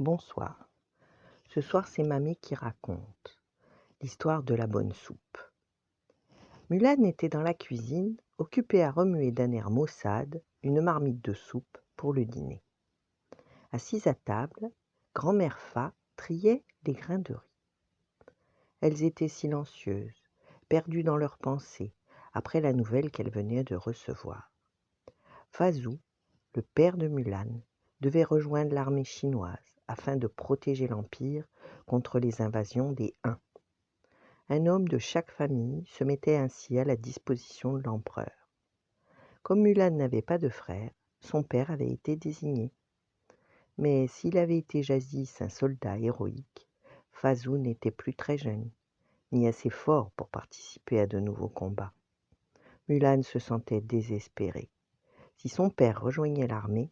Bonsoir. Ce soir, c'est Mamie qui raconte l'histoire de la bonne soupe. Mulan était dans la cuisine, occupée à remuer d'un air maussade une marmite de soupe pour le dîner. Assise à table, grand-mère Fa triait les grains de riz. Elles étaient silencieuses, perdues dans leurs pensées, après la nouvelle qu'elles venaient de recevoir. Fazou, le père de Mulan, devait rejoindre l'armée chinoise afin de protéger l'Empire contre les invasions des Huns. Un homme de chaque famille se mettait ainsi à la disposition de l'empereur. Comme Mulan n'avait pas de frère, son père avait été désigné. Mais s'il avait été jadis un soldat héroïque, Fazou n'était plus très jeune, ni assez fort pour participer à de nouveaux combats. Mulan se sentait désespérée. Si son père rejoignait l'armée,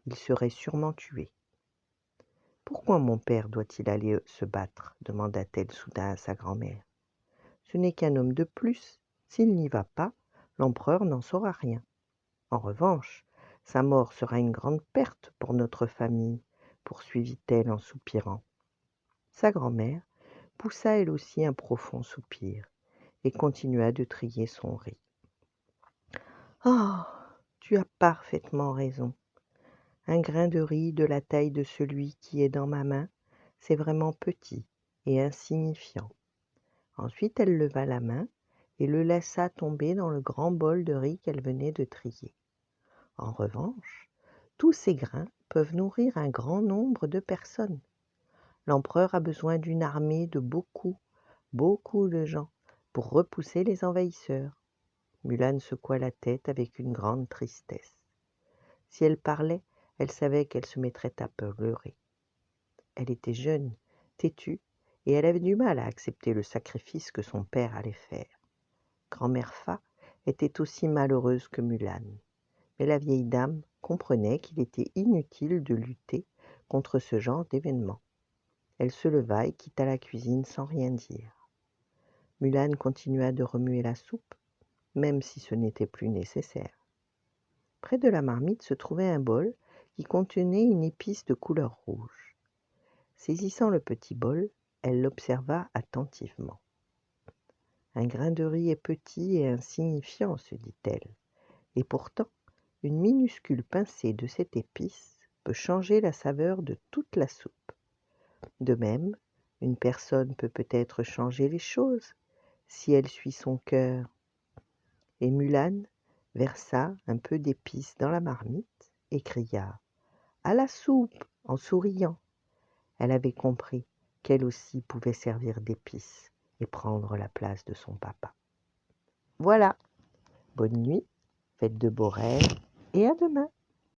il serait sûrement tué. « Pourquoi mon père doit-il aller se battre ?» demanda-t-elle soudain à sa grand-mère. « Ce n'est qu'un homme de plus. S'il n'y va pas, l'empereur n'en saura rien. En revanche, sa mort sera une grande perte pour notre famille, poursuivit-elle en soupirant. Sa grand-mère poussa elle aussi un profond soupir et continua de trier son riz. « Oh, tu as parfaitement raison. Un grain de riz de la taille de celui qui est dans ma main, c'est vraiment petit et insignifiant. » Ensuite, elle leva la main et le laissa tomber dans le grand bol de riz qu'elle venait de trier. En revanche, tous ces grains peuvent nourrir un grand nombre de personnes. L'empereur a besoin d'une armée de beaucoup de gens pour repousser les envahisseurs. Mulan secoua la tête avec une grande tristesse. Si elle parlait, elle savait qu'elle se mettrait à pleurer. Elle était jeune, têtue, et elle avait du mal à accepter le sacrifice que son père allait faire. Grand-mère Fa était aussi malheureuse que Mulan, mais la vieille dame comprenait qu'il était inutile de lutter contre ce genre d'événement. Elle se leva et quitta la cuisine sans rien dire. Mulan continua de remuer la soupe, même si ce n'était plus nécessaire. Près de la marmite se trouvait un bol qui contenait une épice de couleur rouge. Saisissant le petit bol, elle l'observa attentivement. « Un grain de riz est petit et insignifiant, se dit-elle, et pourtant, une minuscule pincée de cette épice peut changer la saveur de toute la soupe. De même, une personne peut peut-être changer les choses si elle suit son cœur. » Et Mulan versa un peu d'épices dans la marmite et cria « À la soupe !» en souriant. Elle avait compris qu'elle aussi pouvait servir d'épices et prendre la place de son papa. Voilà, bonne nuit, faites de beaux rêves et à demain.